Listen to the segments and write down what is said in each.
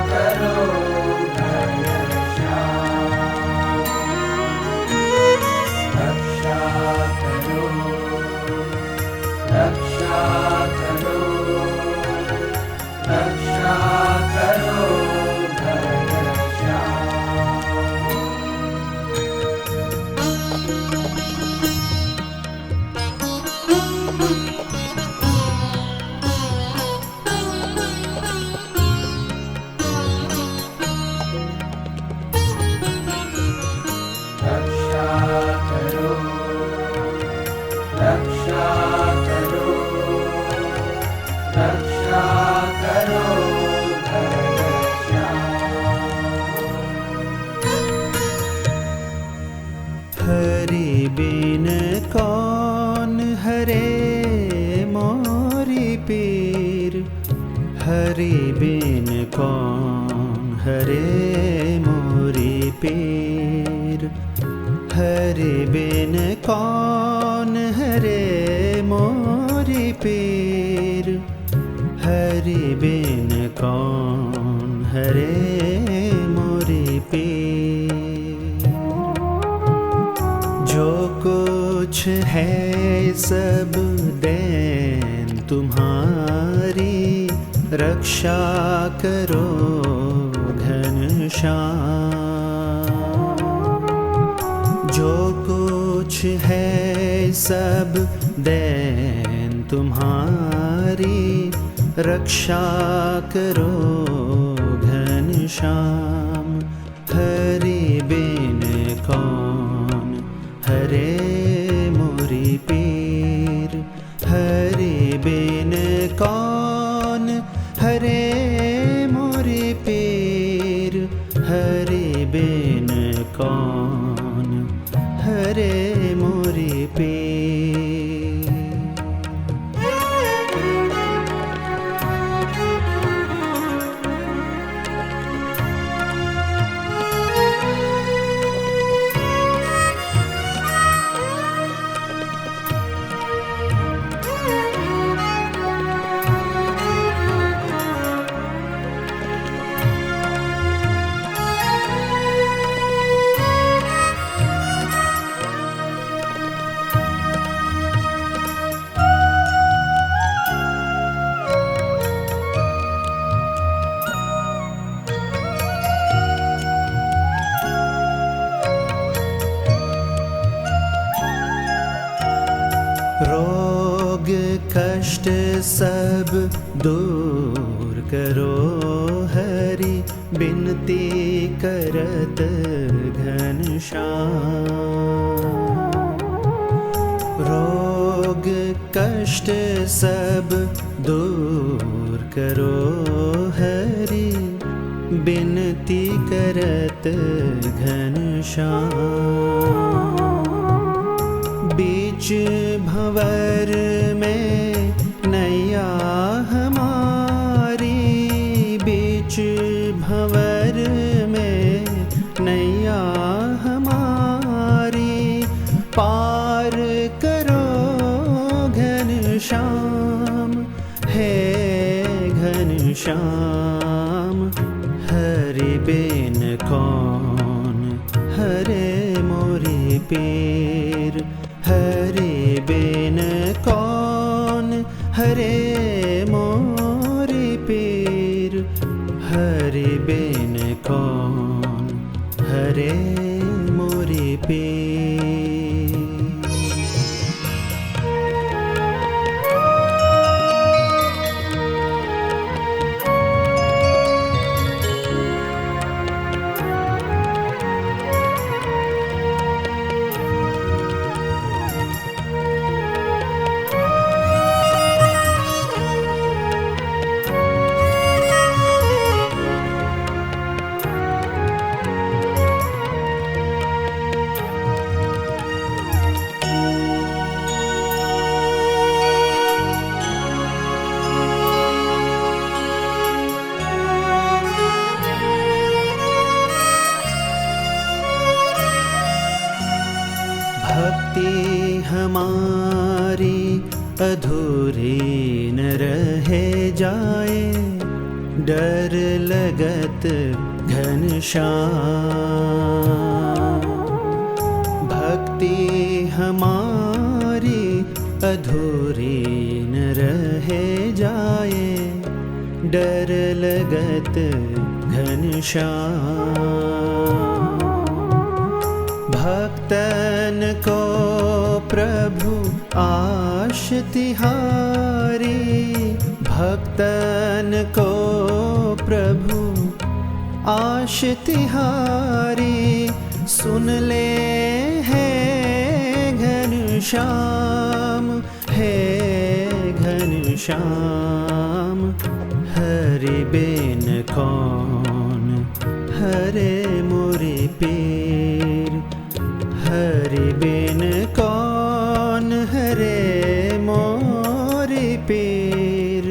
करो घनश्याम, रक्षा करो, रक्षा करो, रक्षा करो घनश्याम। रक्षा करो, रक्षा करो, रक्षा करो घनश्याम। हरि बिन कौन हरे मोरी पीर, हरि बिन कौन हरे मोरी पीर, हरि बिन कौन हरे मोरी पीर, हरि बिन कौन हरे मोरी पीर। जो कुछ है सब देन तुम्हारी, रक्षा करो घनश्याम। जो कुछ है सब देन तुम्हारी, रक्षा करो घनश्याम। हरि बिन कौन हरे मोरी पीर, हरि बिन कौन हरे मोरी पीर, हरि बिन कौन हरे मोरी पीर। रोग कष्ट सब दूर करो हरि, बिनती करत घनश्याम। रोग कष्ट सब दूर करो हरि, बिनती करत घनश्याम। बीच भंवर में नैया हमारी, बीच भंवर में नैया हमारी, पार करो घनश्याम, हे घनश्याम। हरि बिन कौन हरे मोरी पीर, हरि बिन कौन हरे मोरी पीर, हरि बिन कौन हरे मोरी पीर। भक्ति हमारी अधूरी न रह जाए, डर लगत घनश्याम। भक्ति हमारी अधूरी न रहे जाए, डर लगत घनश्याम। भक्तन को प्रभु आश तिहारी, भक्तन को प्रभु आश तिहारी। सुन ले है घनश्याम, है घनश्याम। हरि बिन कौन हरे मोरे पीर, हरि बिन कौन हरे मोरे पीर,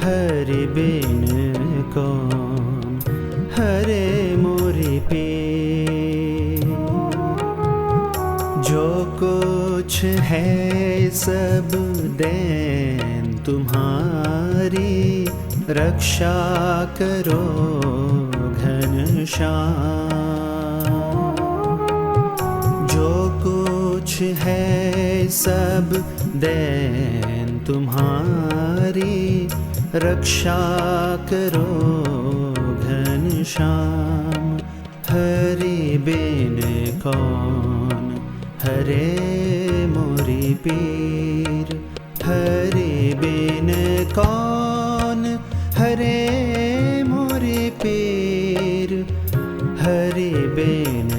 हरि बिन कौन हरे मोरे पीर। जो कुछ है सब देन तुम्हारी, रक्षा करो घनश्याम। जो कुछ है सब देन तुम्हारी, रक्षा करो घनश्याम। हरि बिन कौन हरे मोरी पीर, हरि बिन कौन हरे मोरे पीर, हरि बिन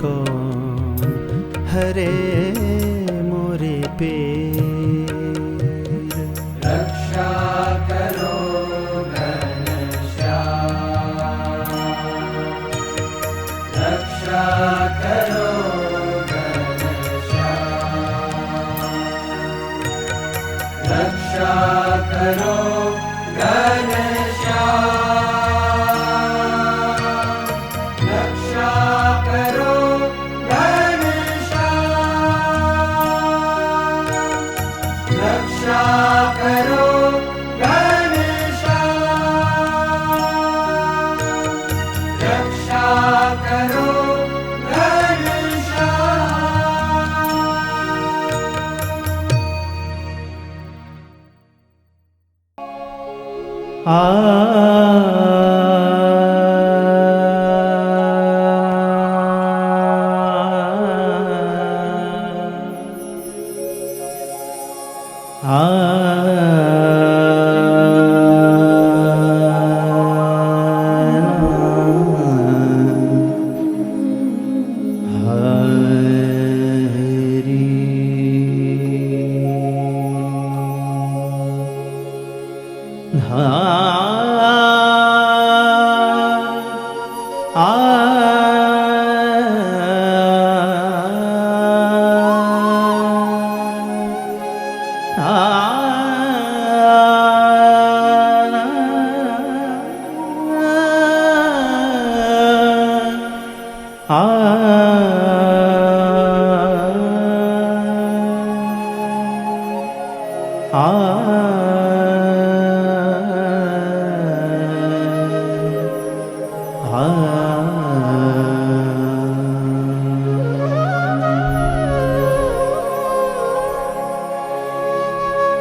कौन हरे मोरे पीर। रक्षा करो घनश्याम, रक्षा करो घनश्याम, रक्षा करो घनश्याम, रक्षा करो घनश्याम, रक्षा करो घनश्याम, रक्षा करो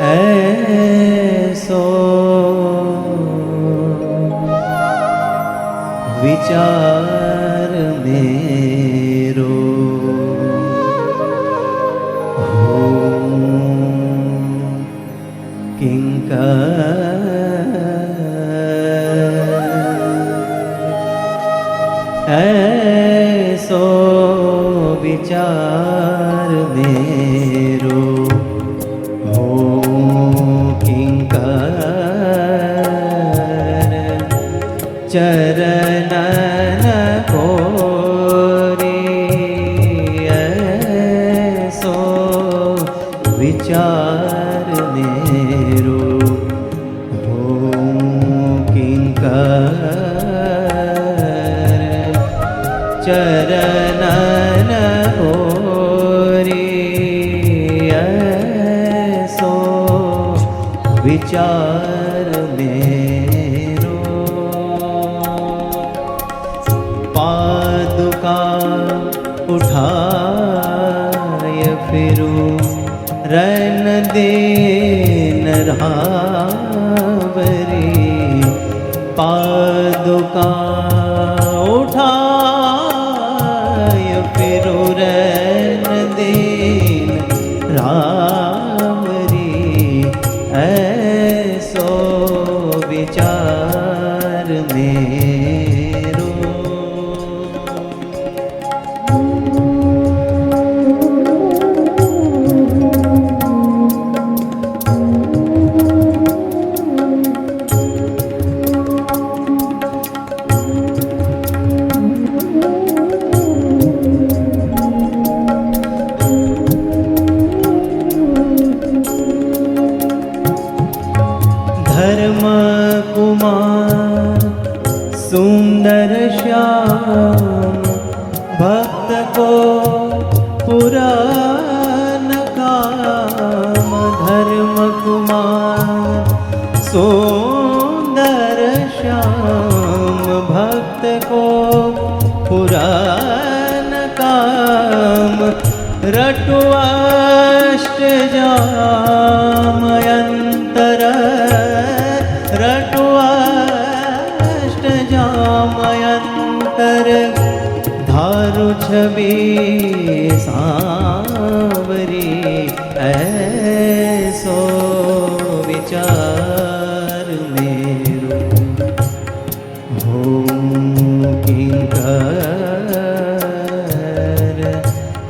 ऐसो विचार मेरो हो किंकर। ऐसो विचार मेरो हो किंकर। चरणन कोरी ऐसो विचार मेरो हो किंकर। चरणन कोरी ऐसो विचार मेरो पादुका उठाय फिरो रैन दीन राम री ऐसो विचार मेरो। धर्म कुमार सुंदर श्याम भक्त को पुराण काम। धर्म कुमार सुंदर श्याम भक्त को पुराण काम। रटुअष्ट जामयंतर रटुअष्ट जामयंतर धारु छवि सांवरी ऐसो विचार मेरो। हो किंकर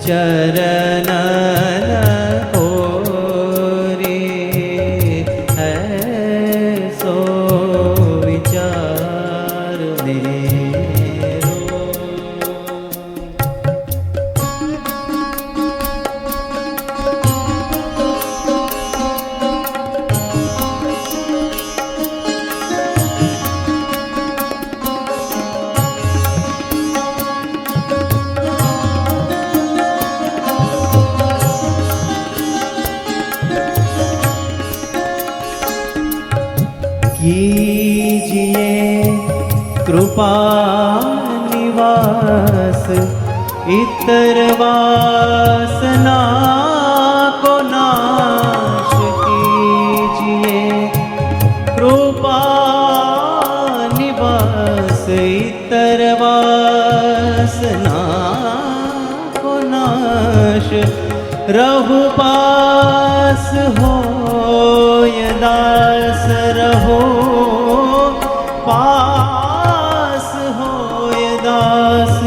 चरणन ओरे ऐसो विचार मेरो। कीजिए कृपा निवास इतर वासना को नाश कीजिए। कृपा निवास इतर वासना को नाश। रहु पास हो दास रहो पास हो दास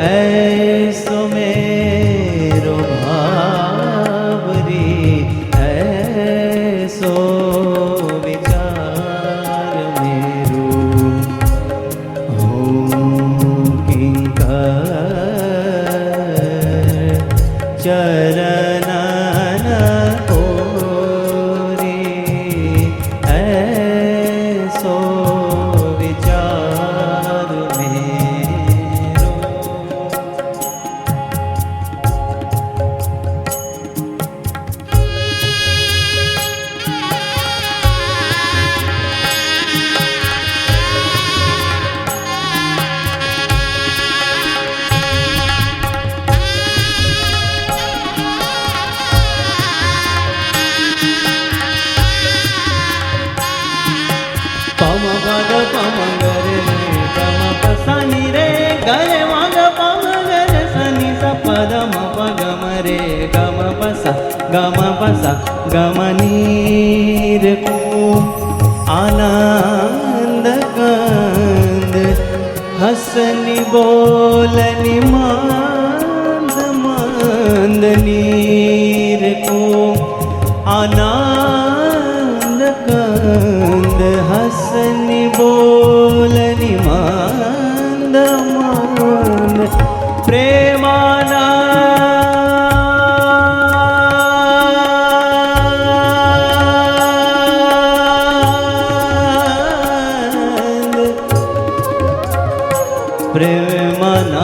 ऐसो मेरो भाव रे ऐसो विचार मेरो। हो किंकर चरणन ऐसो विचार मेरो। पम पग पम गरे पम पसनी रे गरे मग पम गरे सनी स पद म पग मरे गम पसा गम नीर को आनंद कंद हसनी बोलनी मंद मंद नीर को आनंद कंद हसनी बोलनी मंद मंद प्रेमाना प्रेमानंद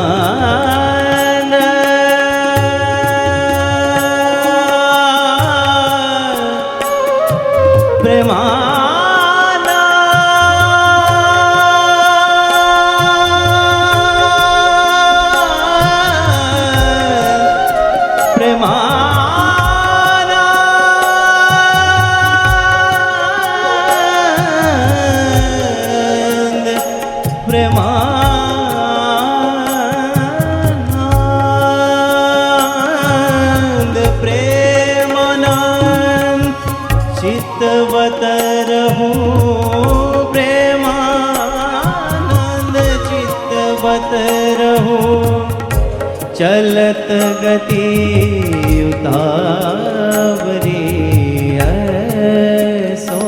चलत गति उतावरी ऐसो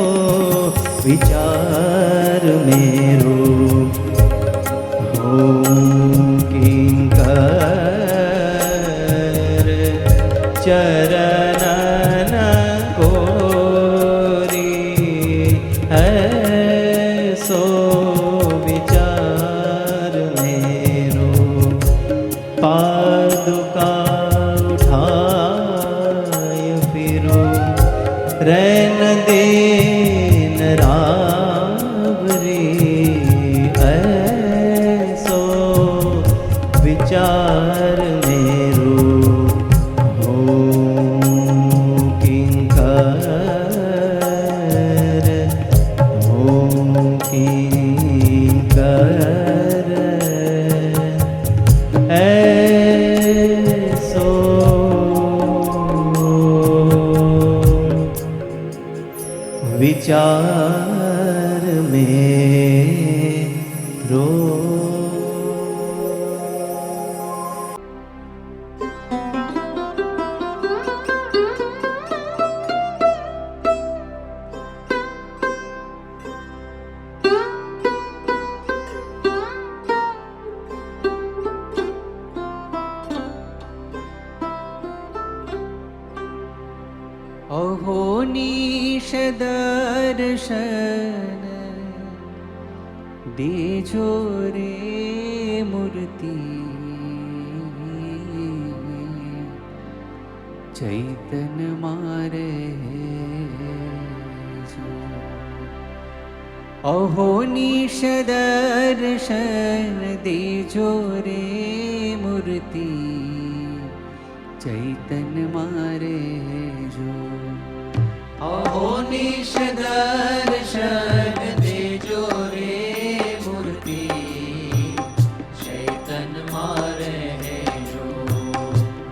विचार मेरो हो किंकर चरणन कोरी ऐसो विचार मेरो पादुका उठाय फिरो रैन देन रावरी ऐसो विचार मेरो हो किंकर हो किंकर ऐसो विचार मेरो। अहो निश दर्शन देजो रे मूर्ति चैतन मारे जो। अहो निश दर्शन देजो रे मूर्ति चैतन मारे जो। अहो निश दर्शन देजो रे मूर्ति चैतन मारे जो।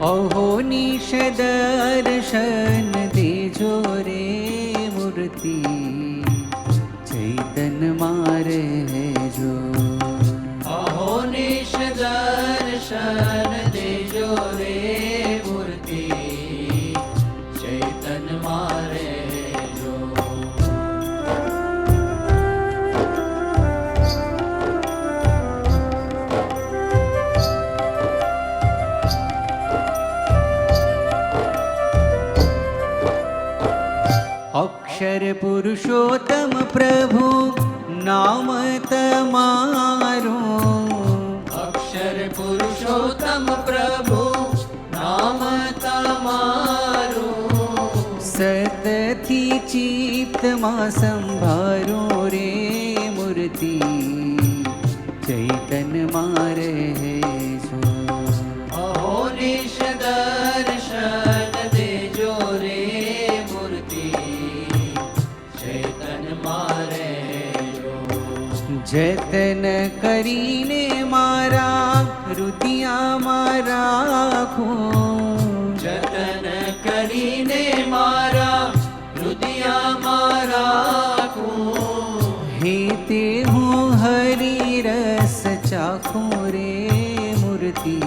अहो निश दर्शन देजो रे मूर्ति चैतन मारे जो। अहो निश दर्शन देजो रे मूर्ति चैतन मारे जो। अक्षर पुरुषोत्तम प्रभु नाम तमारो। अक्षर पुरुषोत्तम प्रभु नाम तमारो। सतथी चित्त मां संभारो रे मूर्ति चैतन मारे जो। अहो निश दर्शन देजो रे मूर्ति चैतन मारे जो। जतन करीने मारा रुदिया मारा खो। जतन करीने मारा हृदया मारा को। हेते हूँ हरि रस चाखो रे मूर्ति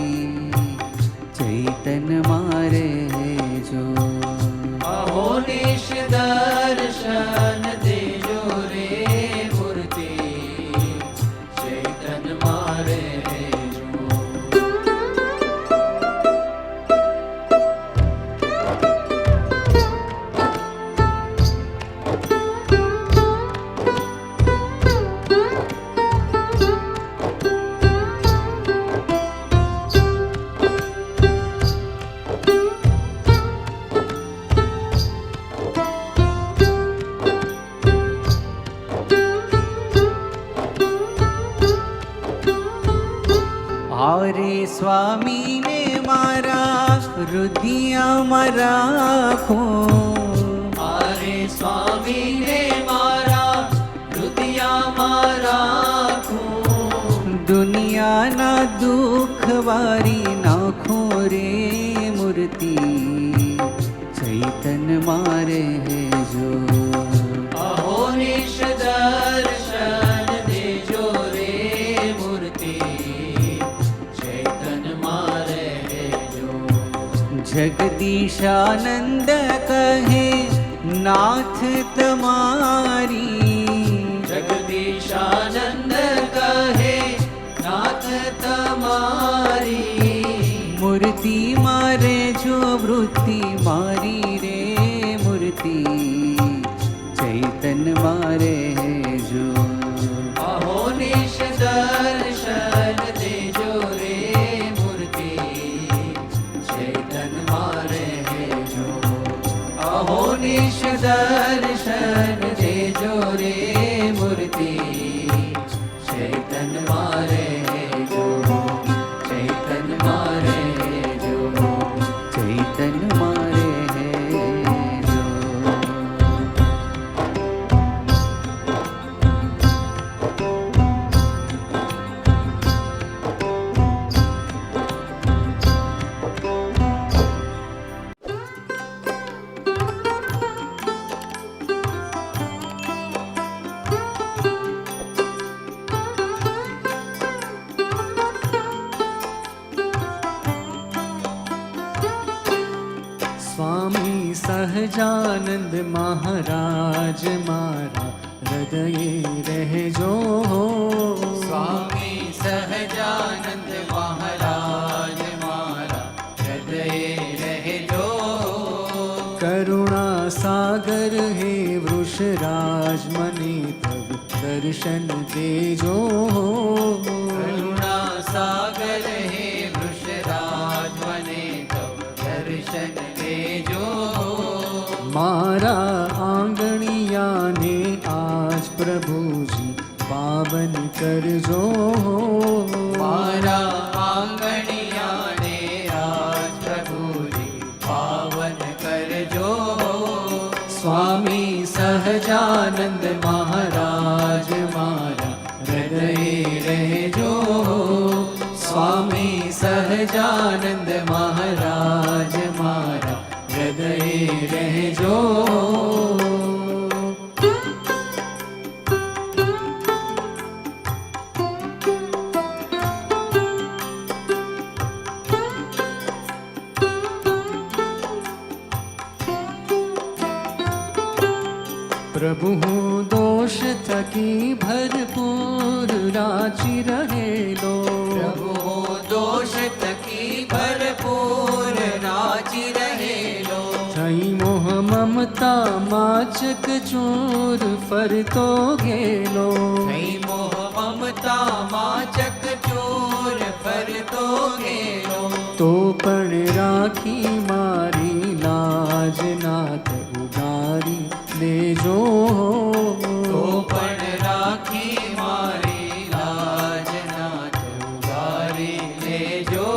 चैतन मारे जो। अहो निश दर्शन देजो रे मूर्ति चैतन मारे जो। आरे स्वामी ने मारा रुदिया मारा खो। आरे स्वामी ने मारा हृदया मारा को। दुनिया ना दुख वारी नाखो रे मूर्ति चैतन मारे जो। अहो निश दर्शन देजो रे मूर्ति चैतन मारे જગદીશાનંદ કહે નાથ તમારી, જગદીશાનંદ કહે નાથ તમારી, મૂર્તિ મારે જો વૃત્તિ મારી રે મૂર્તિ, ચૈતન મારે જો. અહોનિશ દર્શન દેજો રે મૂર્તિ, ચૈતન મારે જો. અહોનિશ દર્શન દેજો રે મૂર્તિ, ચૈતન મારે જો. ચૈતન મારે જો. ચૈતન મારે જો. સ્વામી સહજાનંદ મહારાજ મારા હૃદયે રહેજો. સ્વામી સહજાનંદ મહારાજ મારા હૃદયે રહેજો. કરુણા સાગર હે વૃષરાજ મને તવ દર્શન દેજો. કરુણા સાગર હે વૃષરાજ મને તવ દર્શન દેજો. મારા આંગણિયાને આજ પ્રભુજી પાવન કરજો. મારા આંગણિયાને આજ પ્રભુજી પાવન કરજો. સ્વામી સહજાનંદ મહારાજ મારા હૃદયે રહેજો. સ્વામી સહજાનંદ મહારાજ મારા હૃદયે રહેજો. પ્રભુ દોષ થકી ભરપૂર રાચી રહેલો. પ્રભુ દોષ થકી ભરપૂર રાજી રહેલો. થઈ મોહ મમતા માચક ચોર ફરતો ગેલો. થઈ મોહ મમતા માચક ચોર ફરતો ગેલો. તો પણ રાખી મારી લાજ નાથ ઉગારી લેજો. તો પણ રાખી મારી લાજ નાથ ઉગારી લેજો.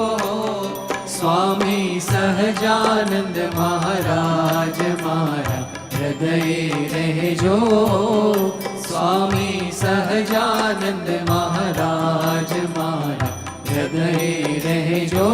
સ્વામી સહજાનંદ મહારાજ મારા હૃદયે રહેજો. સ્વામી સહજાનંદ મહારાજ મારા હૃદયે રહેજો.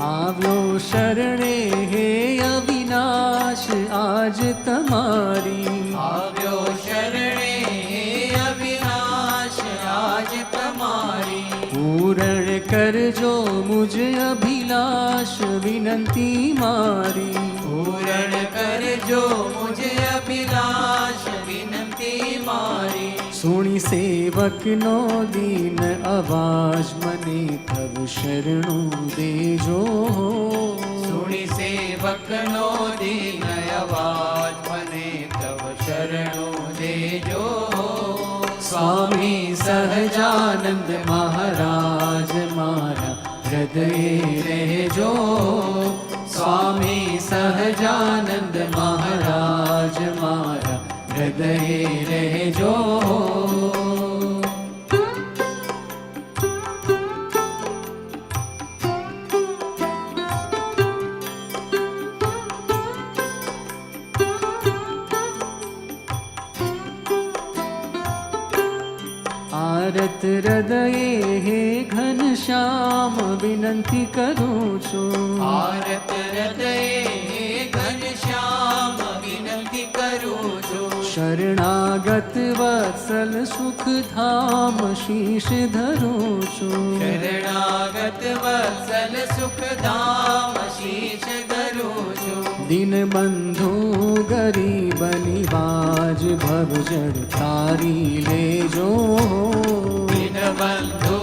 આવ્યો શરણે હે અવિનાશ આજ તમારી. આવ્યો શરણે હે અવિનાશ આજ તમારી. પૂરણ કરજો મુજ અભિલાષ વિનંતી મારી. પૂરણ કરજો મુજે અભિલાષ વિનંતી મારી. સુણી સેવકનો દીન અવાજ મને તવ શરણું દેજો. સુણી સેવકનો દીન અવાજ મને તવ શરણું દેજો. સ્વામી સહજાનંદ મહારાજ મારા હૃદયે રહેજો. સ્વામી સહજાનંદ મહારાજ મારા હૃદયે રહેજો. ભારત હૃદયે હે ઘનશ્યામ વિનંતી કરું છું. ભારત હૃદયે ઘનશ્યામ વિનંતી કરું છું. શરણાગત વત્સલ સુખધામ શીશ ધરું છું. શરણાગત વત્સલ સુખધામ શીશ ધરું છું. દીનબંધુ ગરીબની વાજ ભવજળ તારી લેજો. દીનબંધુ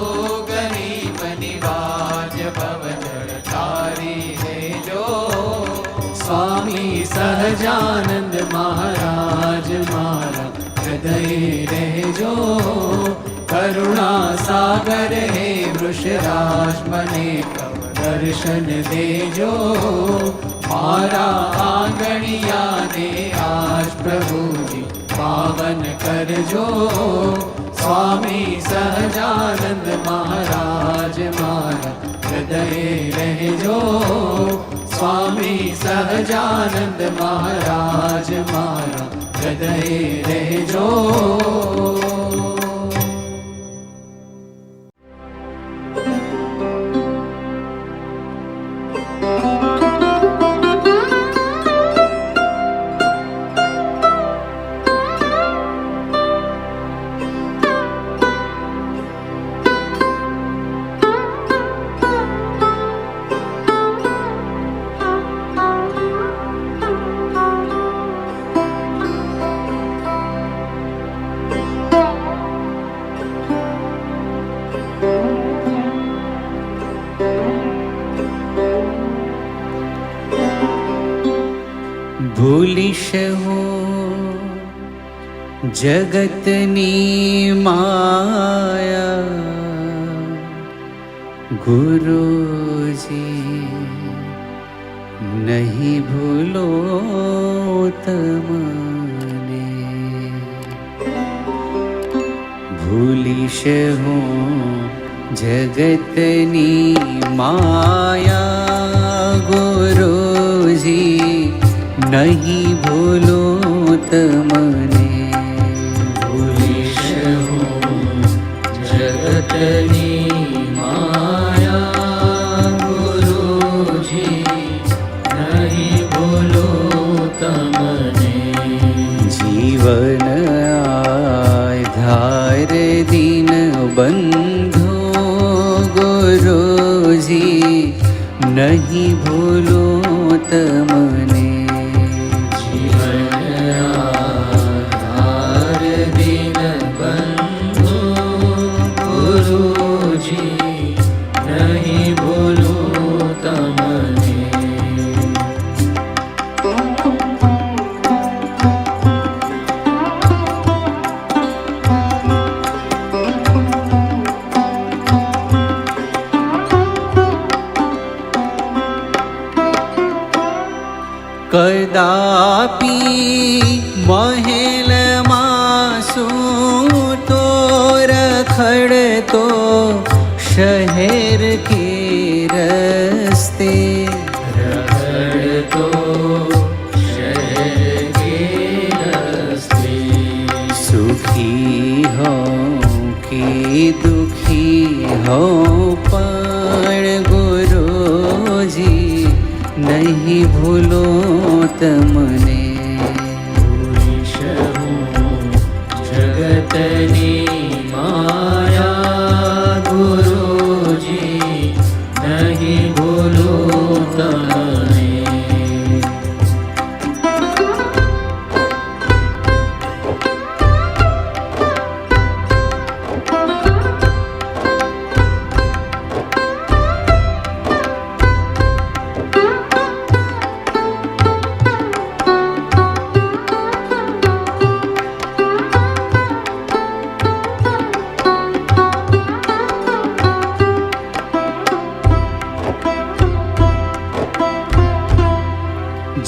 ગરીબની વાજ ભવજળ તારી લેજો. સ્વામી સહજાનંદ મહારાજ મારા હૃદયે રહેજો. કરુણા સાગર હે વૃષરાજ મને દર્શન દેજો. મારા આંગણિયાને આજ પ્રભુજી પાવન કરજો. સ્વામી સહજાનંદ મહારાજ મારા હૃદયે રહેજો. સ્વામી સહજાનંદ મહારાજ મારા હૃદયે રહેજો. ભૂલીશ હું જગતની માયા. ગુરુજી નહીં ભૂલો તમને. ભૂલીશ હું જગતની માયા. ગુરુજી નહીં ભૂલો તમને. ભૂલીશ હું જગતની માયા. ગુરુજી નહીં ભૂલો તમને. જીવન આધાર દીન બંધો. ગુરુજી નહીં ભૂલો તમને. કદાપી મહેલમાં સૂતો રખડતો શહેર કે રસ્તે. રખડતો શહેર કે રસ્તે. સુખી હો કે દુખી હો પણ ગુરુજી નહીં ભૂલો તમને. ભૂલીશ હું જગતની માયા. ગુરુજી નહીં ભૂલો તમને.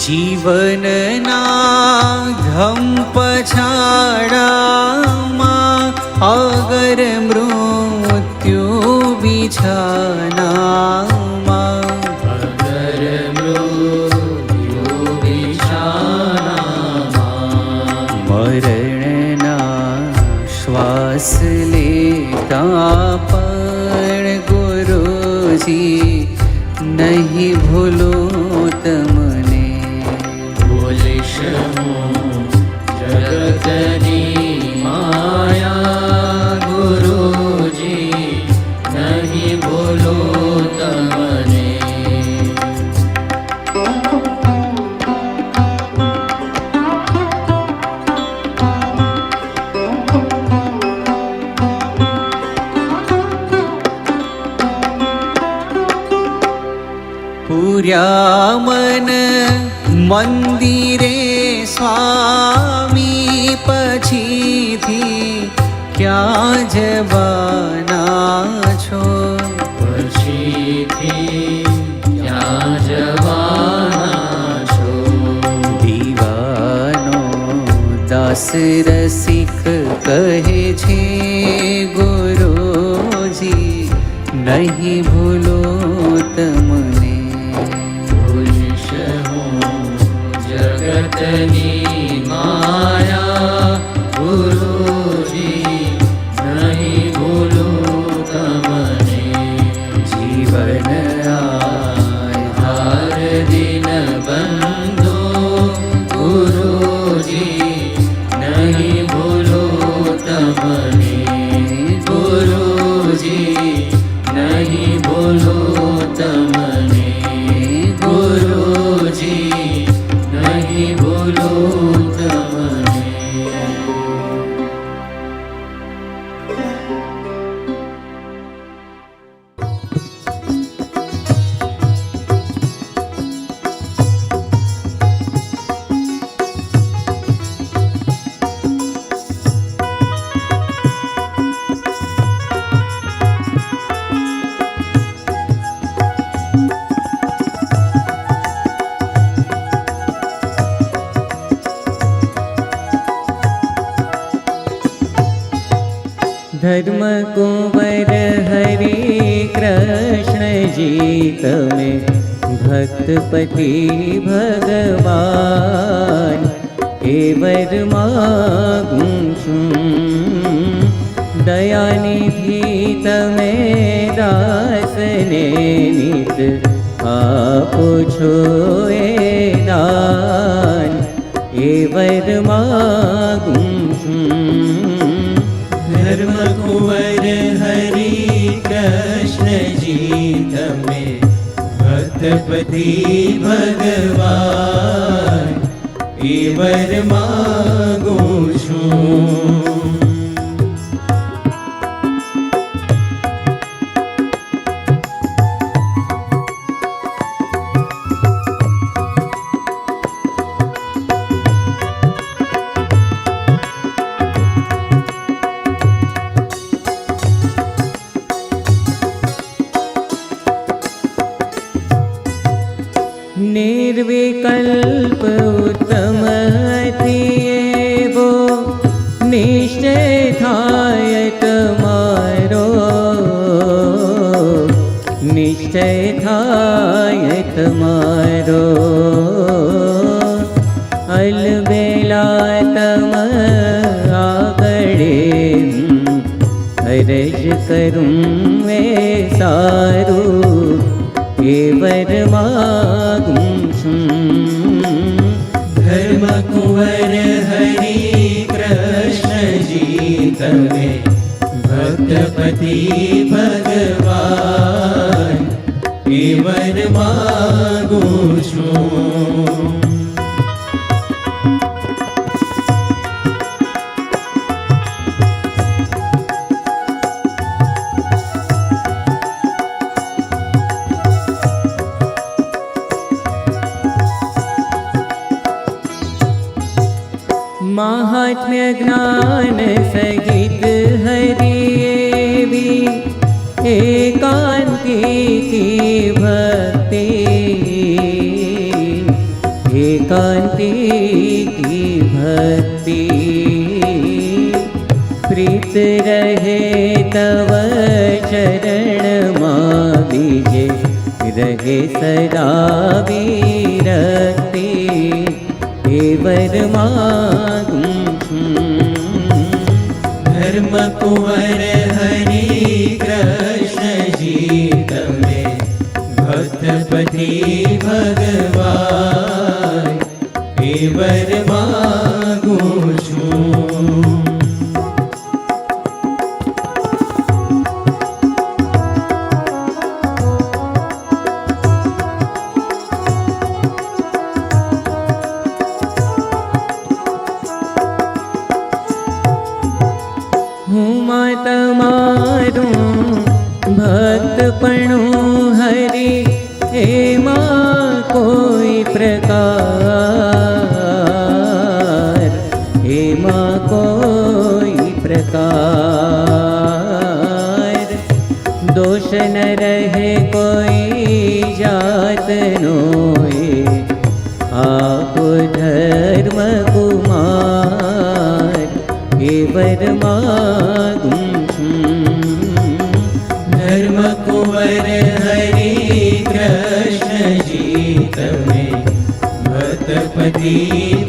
જીવનના ધમ પછાડામાં અગર મૃત્યુ બિછાનામાં. અગર મૃત્યુ બિછાનામાં. મરણના શ્વાસ લે तापण गुरुजी नहीं भूलो तमने। बोलिश जगतनी माया गुरुजी नहीं भूलो तमने। पूर्या मन मंदिरे स्वामी पछी थी क्या जवाना छो। पछीथी क्या जवाना छो। दीवानो दास रसिक कहे छे गुरुजी नहीं भूलो तमने। पुरुष हूँ जगतनी माया गुरुजी नहीं भूलो तमने। जीवन हर दिन बंधो गुरुजी नहीं भूलो तमने। गुरुजी नहीं भूलो तमने। गुरुजी नहीं भूलो तमने। धर्म कुंवर हरे कृष्ण जी तमे भक्तपति भगवान एवर मागूं छूं। दयानिधि तमे दासने नित आपो छो ए दान एवर मागूं छूं। धर्म कुंवर हरि कृष्ण जी तमे भक्तपति भगवान एवर मागूं छूं। निर्विकल्प उत्तम वो निश्चय थाय तमारो। निश्चय थाय तमारो अलबेला तम आगड़े हर्ष करूं वे सारू एवर मागूं छूं। धर्म कुंवर हरि कृष्ण जी तमे भक्तपति भगवान एवर मागूं छूं। महात्म्य ज्ञान सहित हरि एकांती की भक्ति। एकांती की भक्ति प्रीत रहे तव चरण माँ बीजे रहे सदा विरक्ति एवर मागूं छूं। धर्म कुंवर हरि ભક્તપતિ ભગવાન એ વર માગું છું. તમારું ભક્તપણું હરી એમાં કોઈ પ્રકાર, એમાં કોઈ પ્રકાર દોષ ન રહે કોઈ જાતનો, આપ ધર્મ કુમાર એ વર માગું છું. ધર્મ કુંવર હરિ કૃષ્ણજી તમે ભક્તપતિ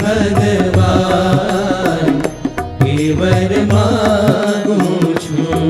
ભગવાન એ વર માગું છું.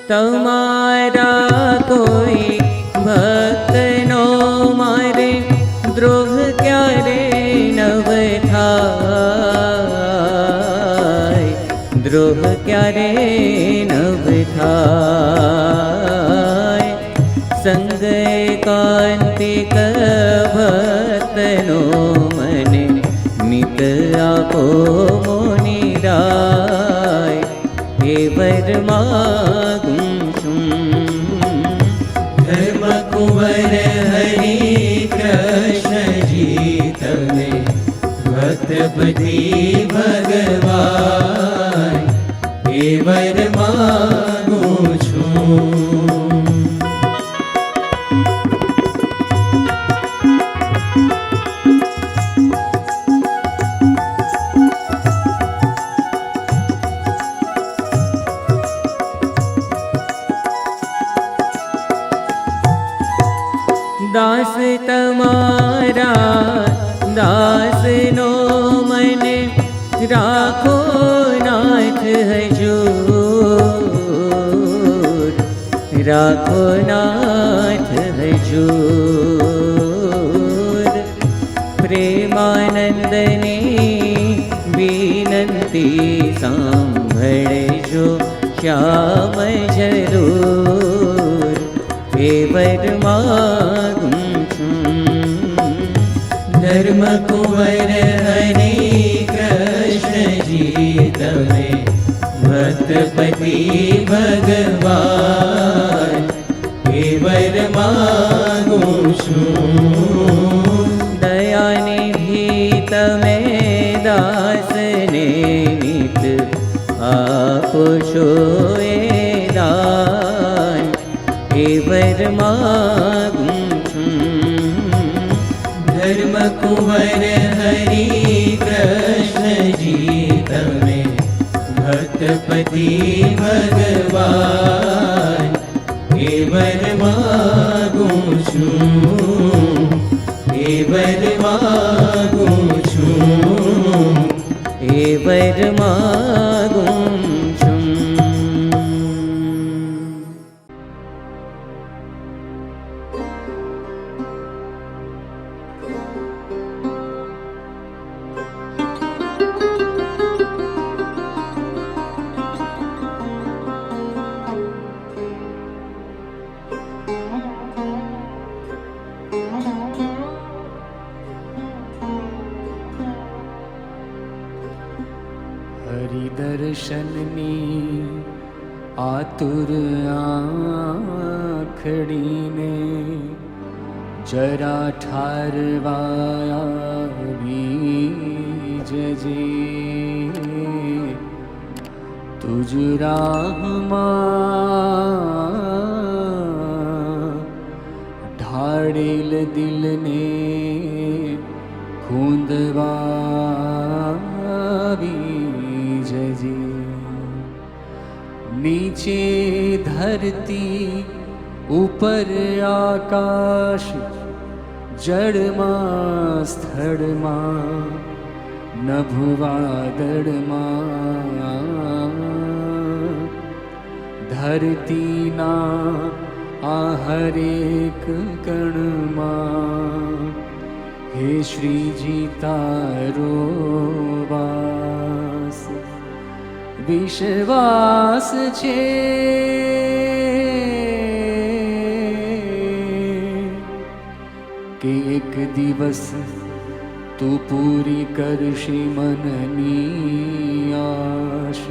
તમારા કોઈ ભક્તનો મારે દ્રોહ ક્યારે નવ થાય, દ્રોહ ક્યારે નવ થાય. સંગ એકાંતિક ભક્તનો મને નિત આપો મોનિરાય એ વર માગું છું. ધર્મ કુંવર હરિ કૃષ્ણજી તમે ભક્તપતિ ભગવાન એ વર માગું છું. દાસ તમારા દાસનો મને રાખો નાથ હજૂર, રાખો નાથ હજૂર. પ્રેમાનંદની વિનંતી સાંભળજો શ્યામ જરૂર એ વર માગું છું. ધર્મ કુંવર હરિ કૃષ્ણજી તમે ભક્તપતિ ભગવાન એ વર માગું છું. દયાનિધિ તમે દાસને નિત આપો છો એ દાન એ વર માગું છું. ધર્મ કુંવર હરિ કૃષ્ણજી તમે ભક્તપતિ ભગવાન એ વર માગું છું. એ વર માગું છું. એ વર માગું છું. હરિદર્શનની આતુર આંખડીને જરા ઠારવા આવી જજે. તુજ રાહમાં ઢાળેલ દિલને ખૂંદવા આવી જજે. નીચે ધરતી ઉપર આકાશ, જળમાં સ્થળમાં નભવાદળમાં, ધરતીના આ હરેક કણમાં હે શ્રીજી તારો વાસ. વિશ્વાસ છે કે એક દિવસ તું પૂરી કરશે મનની આશ,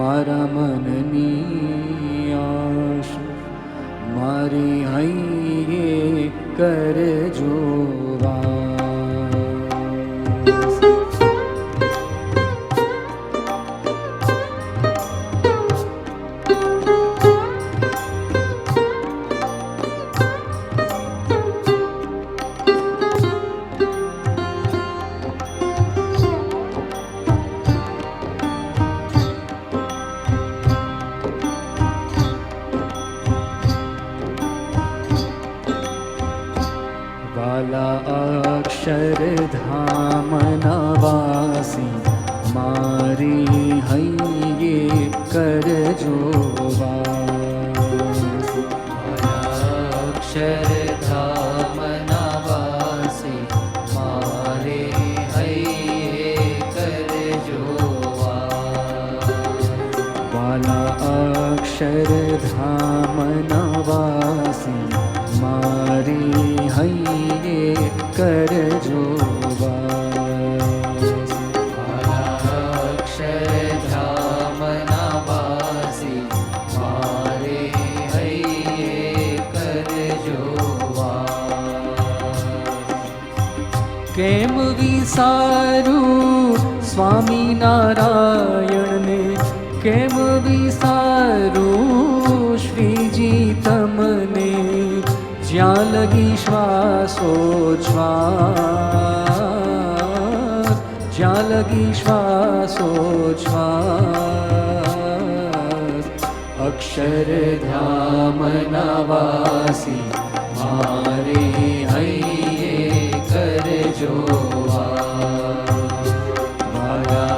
મારા મનની આશ. મારે હૈયે કરજો વાસ. અક્ષરધામના વાસી મારી હૈયે કરજો વાસ. અક્ષરધામના વાસી મારે હૈયે કરજો વાસ. વાલા અક્ષરધામના વાસી મારી હૈયે કરજો વાસ. અક્ષરધામના વાસી મારે હૈયે કરજો વાસ. કેમ વિસારું સ્વામિનારાયણને, કેમ વિસારું શ્રીજી તમને, જ્યાં લગી શ્વાસોચ્છ્વાસ, જ્યાં લગી શ્વાસોચ્છ્વાસ. અક્ષરધામના વાસી મારે હૈયે કરજો વાસ. મારા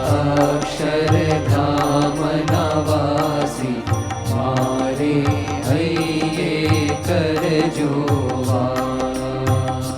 અક્ષરધામના વાસી મારે હૈયે કરજો વાસ.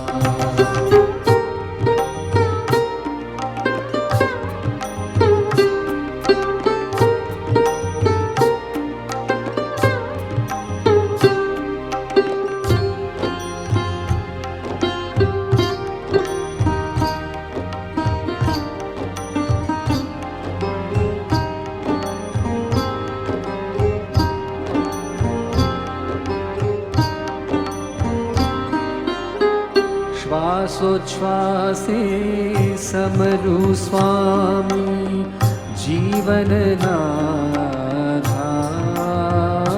શ્વાસોચ્છ્વાસે સમરું સ્વામી જીવનના ધાર.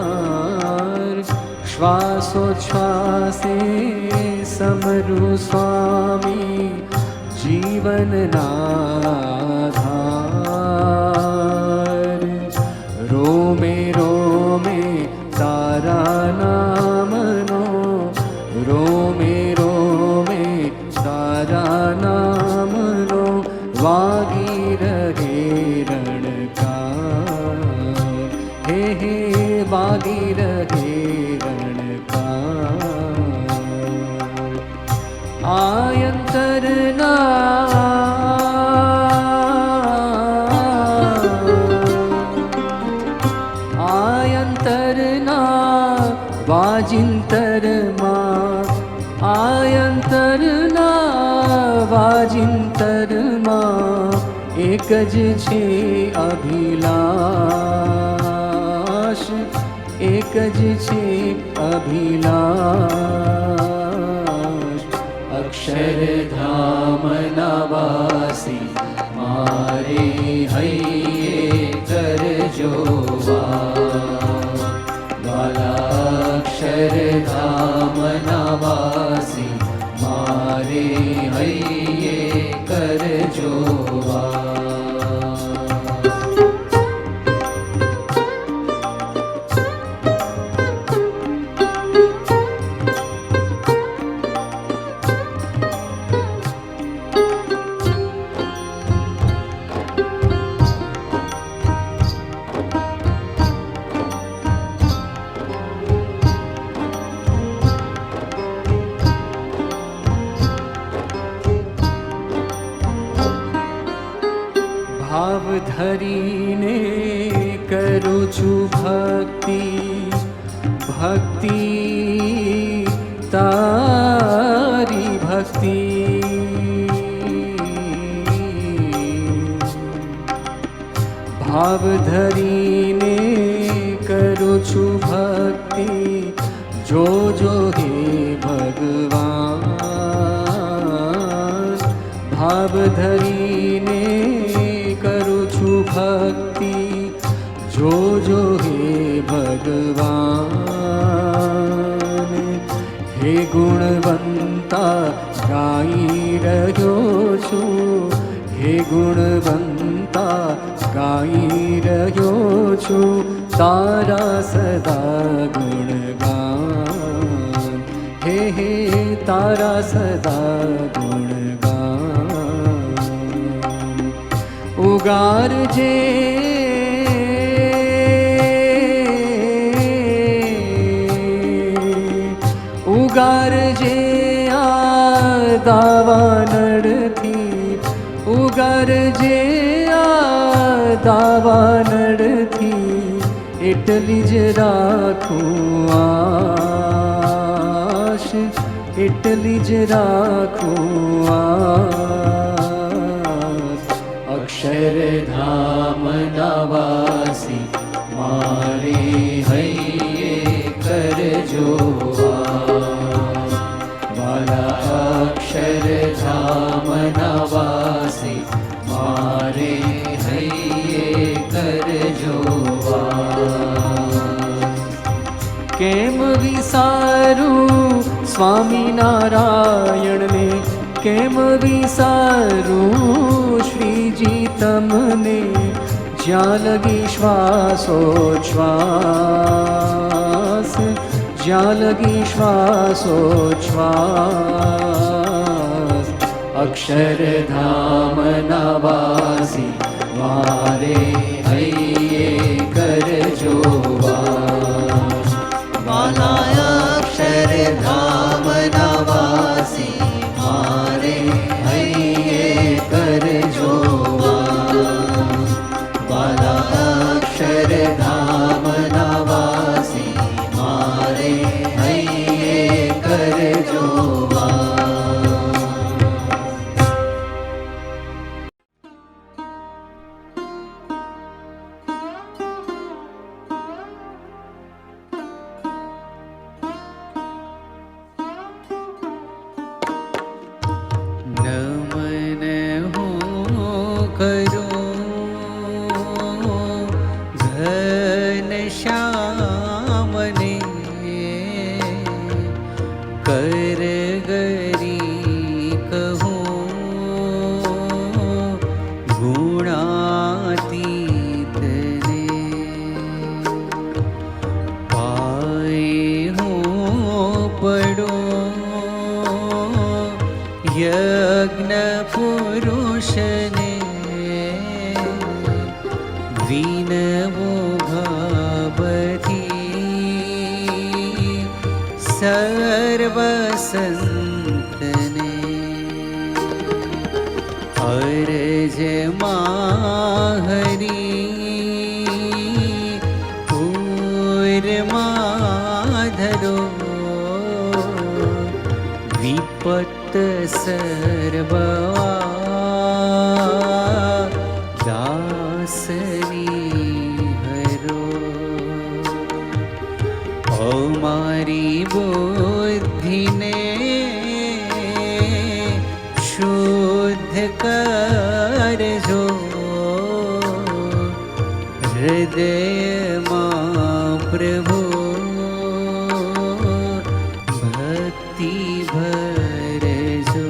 શ્વાસોચ્છ્વાસે સમરું સ્વામી જીવનના ધાર. રોમે રોમે તારા નામનો, રોમે રોમે તારા નામનો વાગી રહે રણકાર. હે હે વાગી રહે રણકાર. આયંતરના આયંતરના વાજિંતરમાં, આયંતરના વાજિંતરમાં એક જ છે અભિલાષ, એક જ છે અભિલાષ. અક્ષરધામના વાસી મારે હૈયે કરજો વાસ. વાલા અક્ષરધામના વાસી મારે હૈયે કરજો વાસ. ધરીને કરું છું ભક્તિ, ભક્તિ તારી ભક્તિ. ભાવ ધરીને કરું છું ભક્તિ, જોજો હે ભગવાન. ભાવ ધરીને કરું છું ભક્તિ, જોજો હે ભગવાન. હે ગુણવંતા ગાઈ રહ્યો છું, હે ગુણવંતા ગાઈ રહ્યો છું, તારા સદા ગુણગાન. હે હે તારા સદા ગુણગાન. ઉગારજે ઉગારજે આ દાવાનળથી, ઉગારજે આ દાવાનળથી, એટલી જ રાખું આશ, એટલી જ રાખું આશ. અક્ષરધામના વાસી મારે હૈયે કરજો વાસ. વાલા અક્ષરધામના વાસી મારે હૈયે કરજો વાસ. કેમ વિસારું સ્વામિનારાયણને, કેમ વિસારું શ્રીજી તમને, જ્યાં લગી શ્વાસોચ્છ્વાસ, જ્યાં લગી શ્વાસોચ્છ્વાસ. અક્ષરધામના વાસી મારે હૈયે કરજો વાસ. વાલા અક્ષરધામના વાસી મારે હૈયે કરજો વાસ. વાલા અક્ષરધામના વાસી મારે હૈયે કરજો વાસ. નમન હું કરું ઘનશ્યામને, કરગરી કહું ગુણાતીતને. પાય હું પડું યજ્ઞ પુરુષને, વિનવો ભાવથી સર્વ સંતને. અરજ માહરી પૂરમાં ધરો, વિપત સર્વવા દાસની હરો. અમારી બુદ્ધિને શુદ્ધ કરજો, હૃદયમાં પ્રભુ ભક્તિ ભરજો.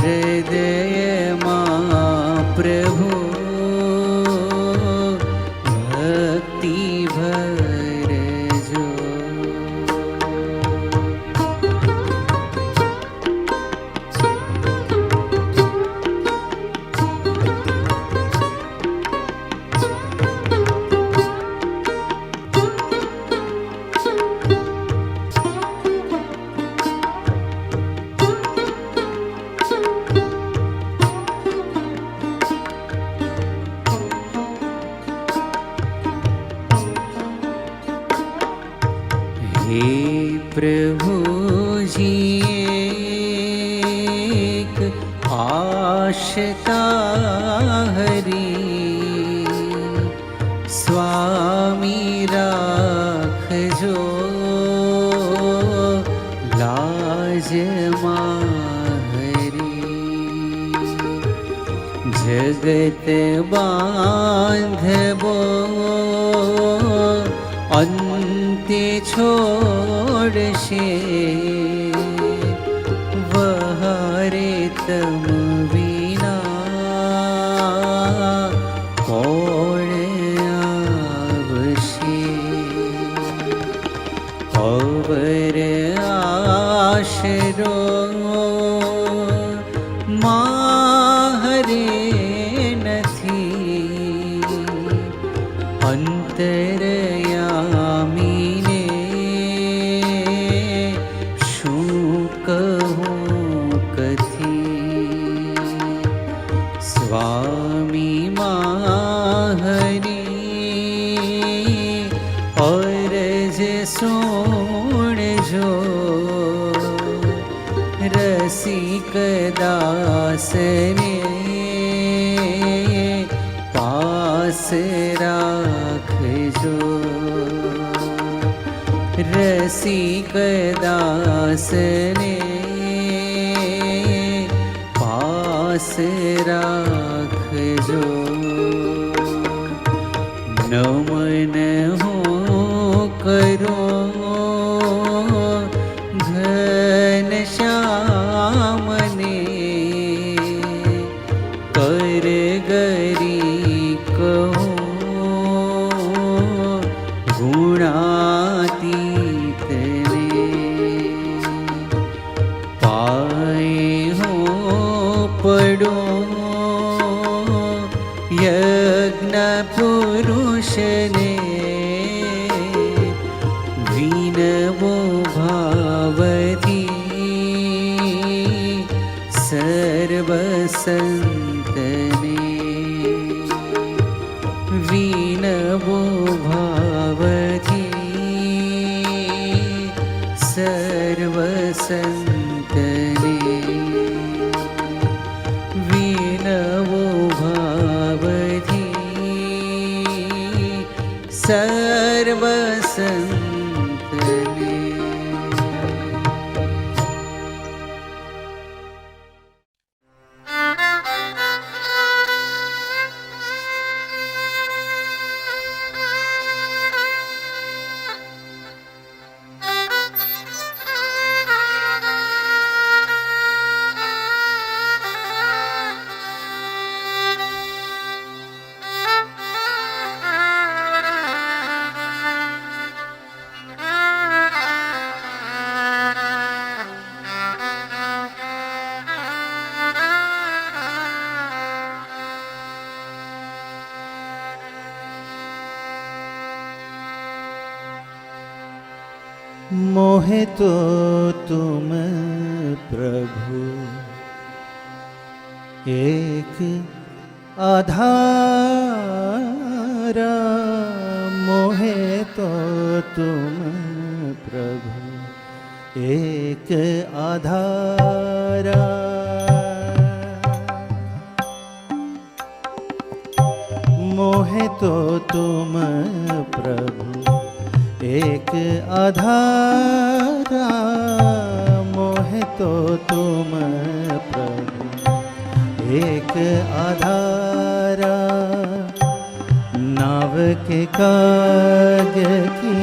હૃદયમાં પ્રભુ ભક્તિ ભરજો. एक आशता हरी स्वामी राखजो लाज माहरी जगत बांधबो अंते छोड़शे वहारे तम विना कोण आवशे अवर आशरो माहरे नथी अंतरयामीने शू कहूं कथी स्वामी माहरी अरज सुणजो रसिक दासने पास राखजो रसिक दासने पास राखजो नमन हो करो घनश्यामने कर गरी कहूँ गुणातीतने पाए हो पड़ो यज्ञ पुरुषने विनवो भावती सर्वसंतने विनवो भावती सर्वसंतने विनवो भावती सर्वसंतने। मोहे तो तुम प्रभु एक आधारा मोहे तो तुम प्रभु एक आधारा मोहे तो तुम प्रभु एक आधारा मोहे तो तुम प्रभु एक आधारा नाव के कार्य की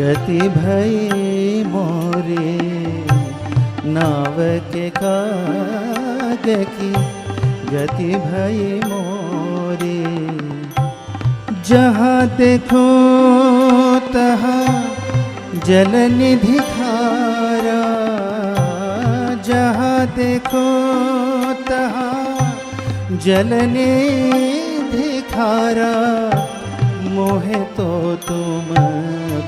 गति भई मोरे नाव के कार्य की गति भई मोरे जहाँ देखो तहाँ जल निधि खारा जहाँ देखो तहाँ जल निधि खारा मोहे तो तुम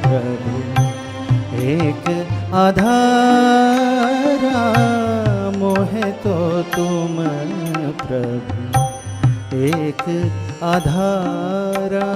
प्रभु एक आधारा मोहे तो तुम प्रभु एक आधारा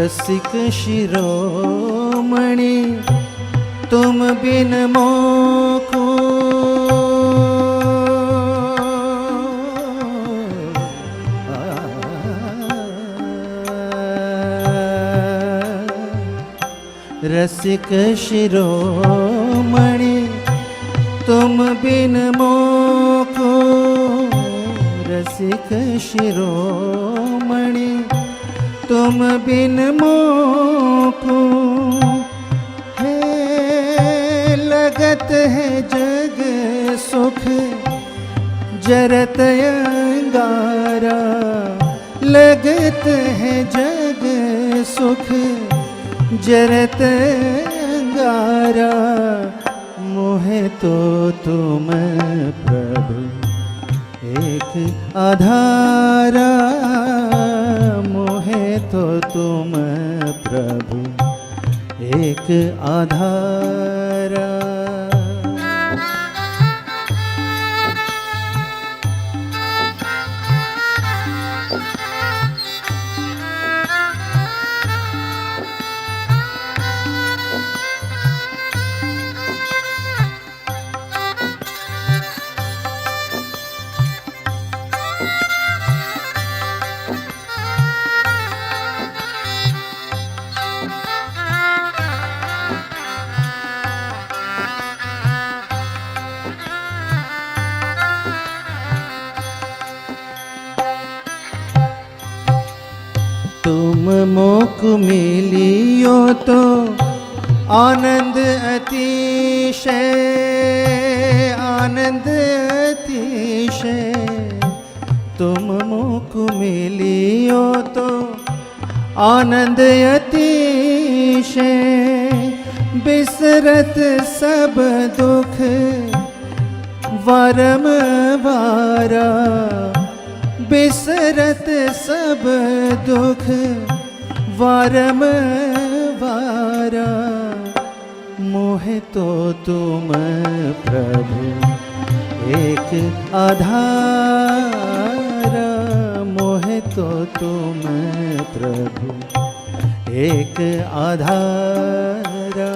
रसिक शिरोमणि तुम बिन मोको रसिक शिरोमणि तुम बिन मोको रसिक शिरोमणि तुम बिन मोको है लगत है जग सुख जरत अंगारा लगत है जग सुख जरत अंगारा मोहे तो तुम प्रभु एक आधारा मोहे तो तुम प्रभु एक आधारा तुम मोक मिलियो तो आनंद अतिशय आनंद अतिशय तुम मोक मिलियो तो आनंद अतिशय बिसरत सब दुख वरम वारा बिसरत सब दुख वारम वारा मोहे तो तुम प्रभु एक आधारा मोहे तो तुम प्रभु एक आधारा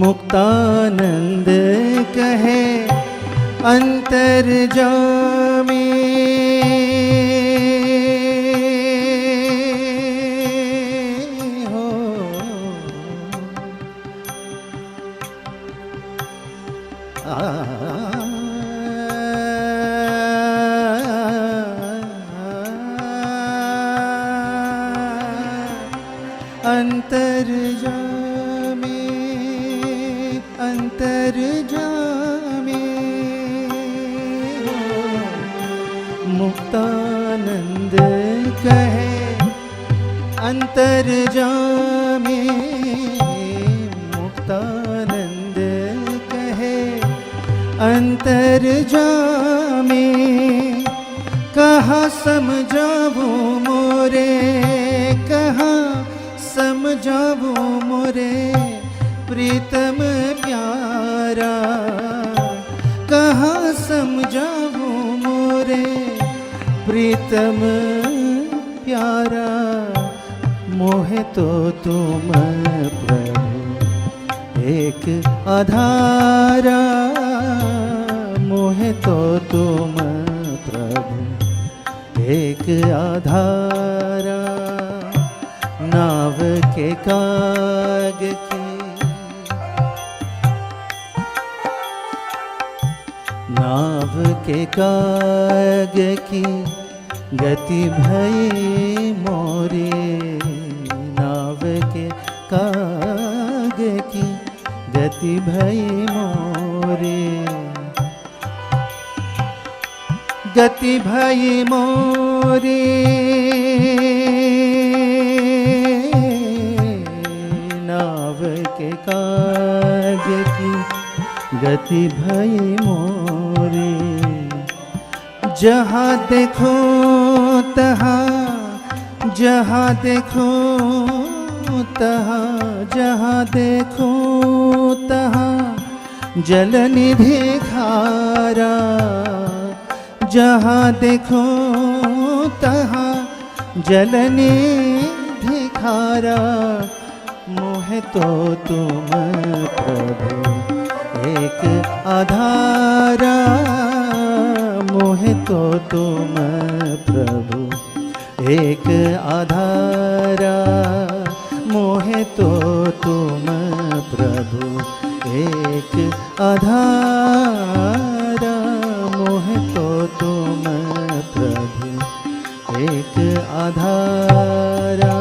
मुक्तानंद कहे अंतर्जामी हो अंतर्जामी अंतर्जामी हो मुक्तानंद कहे अंतर्जामी मुक्तानंद कहे अंतर्जामी कहाँ समझाऊं मोरे कहाँ समझाऊं मोरे प्रीतम प्यारा कहाँ समझाऊं मोरे प्रीतम प्यारा मोहे तो तुम प्रभु एक आधारा मोहे तो तुम प्रभु एक आधारा नाव के काग की नाव के काग की गति भई मोरे नाव के काग की गति भई मोरे गति भई मोरे गति भई मोरे। जहाँ देखो तहाँ, जहाँ देखो तहाँ, जहाँ देखो तहाँ जल निधि खारा। जहाँ देखो तहाँ जल निधि खारा। मोहे तो तुम प्रभु एक आधारा। मोहे तो तुम प्रभु एक आधारा। मोहे तो तुम प्रभु एक आधारा। मोहे तो तुम प्रभु एक आधारा।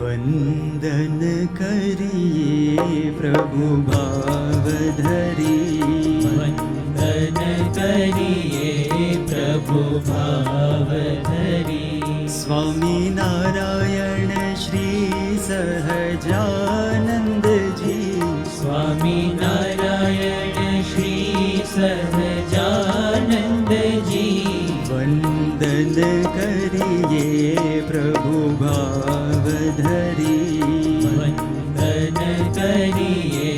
वंदन करिए प्रभु भाव धरी। वंदन करिए प्रभु भाव धरी। स्वामी नारायण श्री सहजानंद जी। स्वामी नारायण श्री सहजानंद जी। वंदन करिए प्रभु भाव धरी। वंदन करिए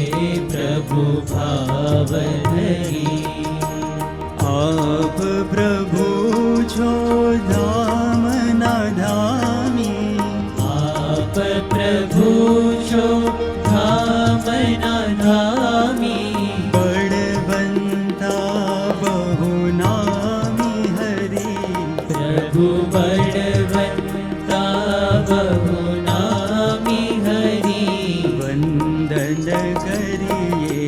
प्रभु भाव धरी। आप प्रभु छो धाम ना धामी। आप प्रभु छो धाम ना धामी। बड़वंता बहु नामी हरि। प्रभु बड़वंता बहु नामी हरि। वंदन करिए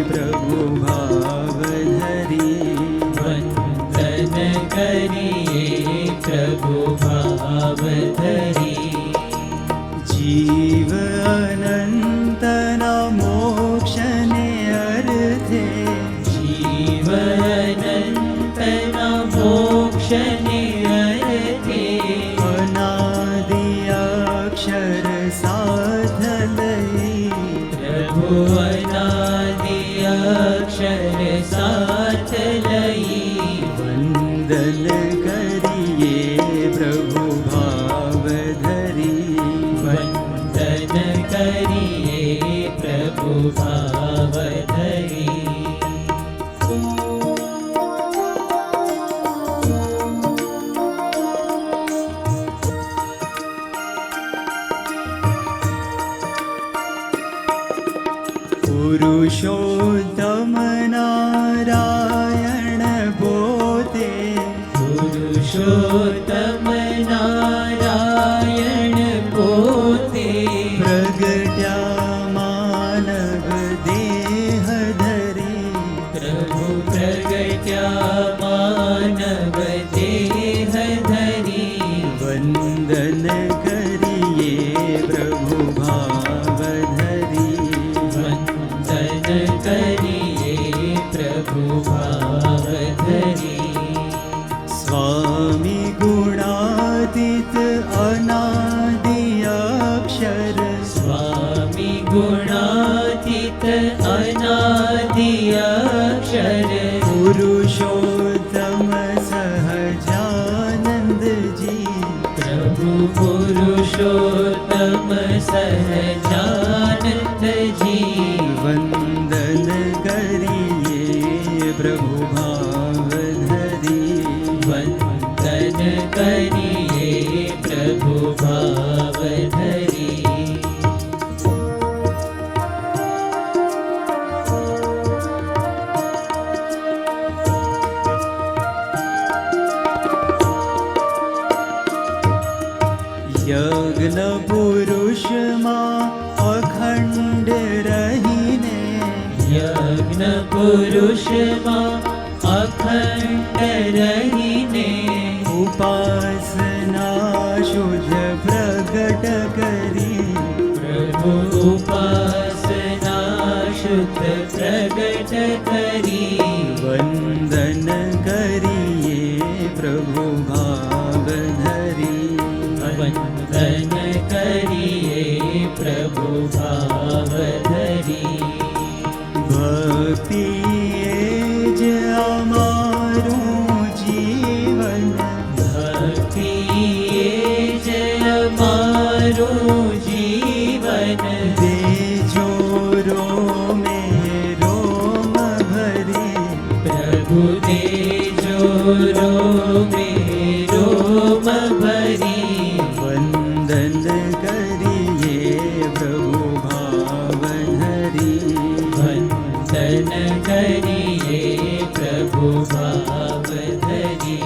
प्रभु भाव धरी। वंदन करिए प्रभु भाव धरी। जीव अनंत न मोक्ष ने अर्थे। जीव अनंत न मोक्ष निरते। अनादि अक्षर साथ लई। प्रभु अनादि अक्षर साथ लई। वंदन करिए प्रभु भाव धरी। वंदन करिए प्रभु भाव धरी। पुरुषोत्तम नारायण बोते। पुरुषोत्तम नारायण पोते। प्रगट्या मानव देह धरी। प्रभु प्रगट्या मानव देह धरी। वंदन करिए प्रभु भाव धरी। वंदन करिए प्रभु भाव धरी। स्वामी गुणातीत अनादि अक्षर। स्वामी गुणातीत अनादि अक्षर। पुरुषोत्तम सहजानंद जी। प्रभु पुरुषोत्तम सहजानंद जी। वंदन करिए प्रभु भाव धरी। वंदन करिए प्रभु भाव धरी। યજ્ઞ પુરુષમાં અખંડ રહીને યજ્ઞ પુરુષમાં અખંડ રહીને ઉપાસના શુદ્ધ પ્રગટ કરી પ્રભુ ઉપાસના શુદ્ધ પ્રગટ કરી વંદન કરીએ પ્રભુ ભાવ ધરી વંદન કરીએ પ્રભુ ભાવ ધરી ભક્તિ જ અમારું જીવન ભક્તિ જ અમારું જીવન દેજો રોમે રોમ ભરી પ્રભુ દેજો રોમે રોમ ભરી વંદન કરીએ પ્રભુ ભાવ ધરી વંદન કરીએ પ્રભુ ભાવ ધરી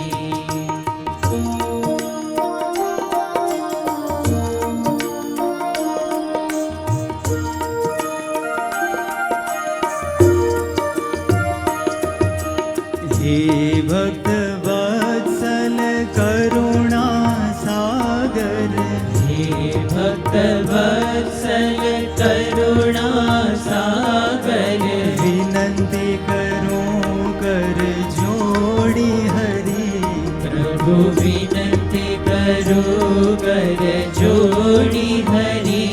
હે ભક્ત વત્સલ કરુણા સાગર હે ભક્ત વત્સલ કરુણા સાગર વિનંતી કરું કર જોડી હરી પ્રભુ વિનંતી કરું કર જોડી હરી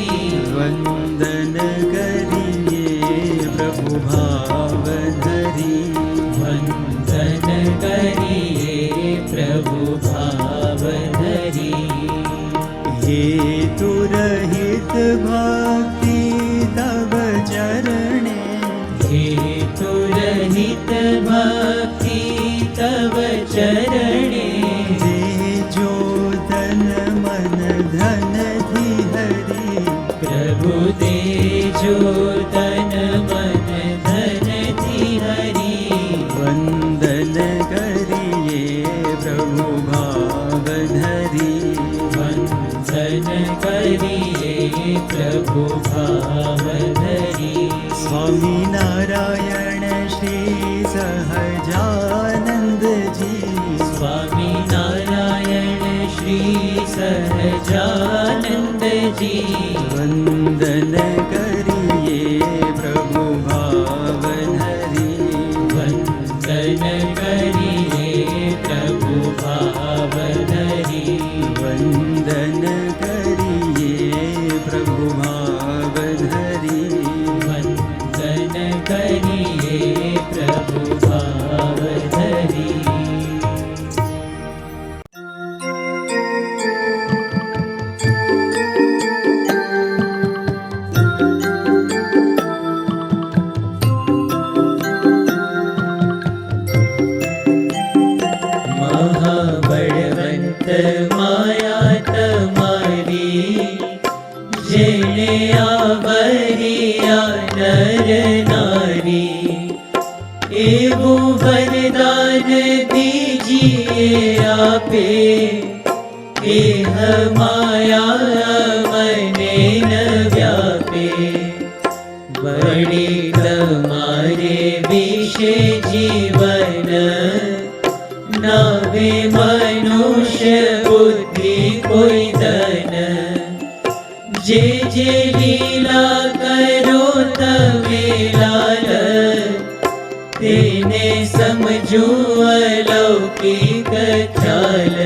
વંદન કરીએ પ્રભુ ભાવ ધરી વંદન કરીએ પ્રભુ ભાવ ધરી હેતુ રહિત ભક્તિ તબ ચરણે હેતુ રહિત ભક્તિ તવ ચરણે દેજો તન મન ધનથી હરી પ્રભુ દેજો તન મન ધનથી હરી વંદન કરીએ પ્રભુ ભાવ ધરી વંદન કરીએ પ્રભુ ભાવ ધરી સ્વામિનારાયણ શ્રી સહજાનંદજી સ્વામિનારાયણ શ્રી સહજાનંદજી વંદન કરીએ પ્રભુ ભાવ ધરી વંદન કરીએ પ્રભુ ભાવ ધરી વંદન કરીએ પ્રભુ ભાવ ધરી વંદન કરીએ પ્રભુ ભાવ ધરી મહાબળવંત માયા તમારી જેને આવરિયા નર નારી એવું વરદાન દીજીએ આપે એહ માયા મને ન વ્યાપે વળી તમારે વિશે જીવન નાવે મનુષ્ય બુદ્ધિ કોઈ ધન જે જે લીલા કરો તમે લાલ તેને સમજો અલૌકિક ખ્યાલ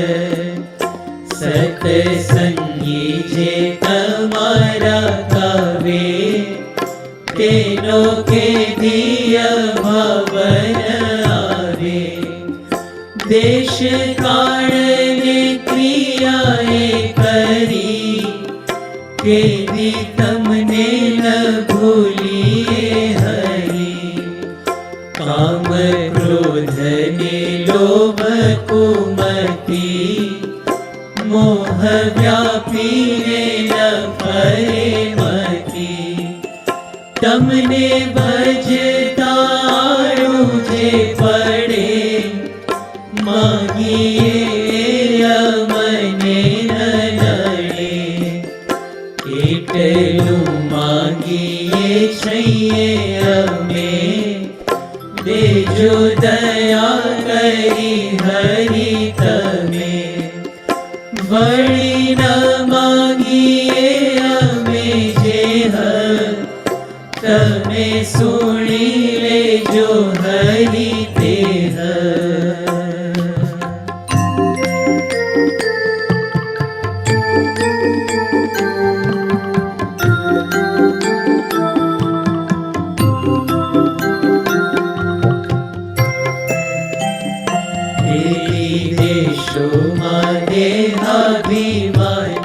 સતસંગી જે તમારા કાવે તેનો ખેદીય ભાવન આવે દેશ કાળને ક્રિયાએ કરી કેદી તમને ન ભૂલીએ હરી કામ ક્રોધ ને લોભ કુમતી મોહ વ્યાપીને ન ફરે મતી તમને ભજતાળું જે પડે માગીએ મને ન નડે વળી ન માંગીએ અમે જે તમે સુણી લેજો હરિ તે દેશોમાં દેહાભિમાન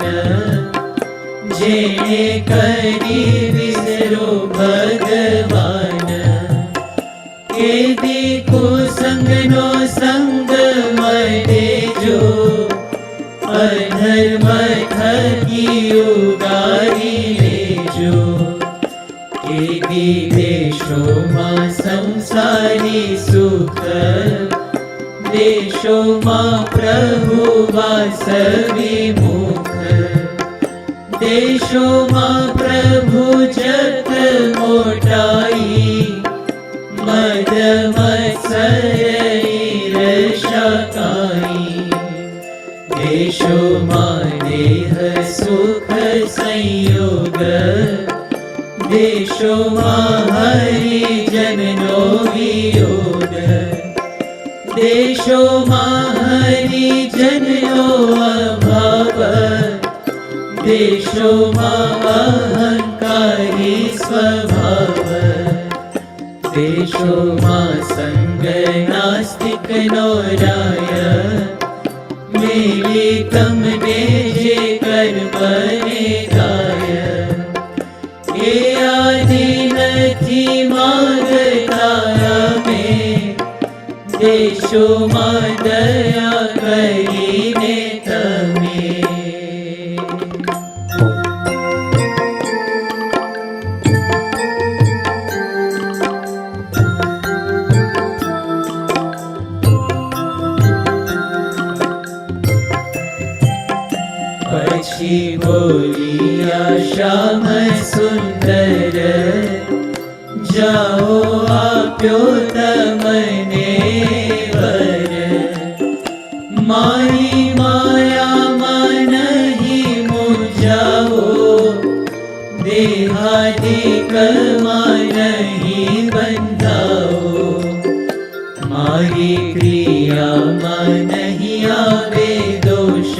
જેણે કરી વિસરો ભગવાન કેદી કુસંગનો સંગ મળે જો અધર્મ થકી ઉગારી લેજો કેદી દેશોમાં સંસારી સુખ દેશોમાં પ્રભુ વાસ વિમુખ દેશોમાં પ્રભુ જત મોટાઈ મદ મત્સર ઈર્ષાકાઈ દેશોમાં દેહ સુખ સંયોગ દેશોમાં હરિજનનો વિયોગ દેશોમાં હરિજનનો અભાવ દેશોમાં અહંકારી સ્વભાવ દેશોમાં સંગ નાસ્તિકનો રાય મેલી તમને જે કર્મને ગાય એ આદિ નથી માંગતા અમે દેશોમાં દયા કરીને તમે પછી બોલિયા શ્યામ સુંદર જાઓ આપ્યો તમને વર મારી માયામાં નહીં મૂંઝાવો દેહાદિકમાં નહીં બંધાવો મારી ક્રિયામાં નહીં આવે દોષ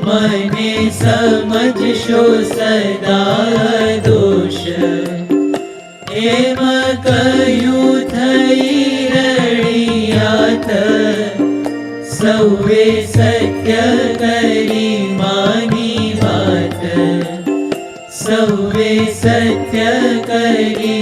મને સમજશો સદા દોષ એમ કહ્યું થઈ રડિયાત સૌએ સત્ય કરી માની વાત સૌએ સત્ય કરી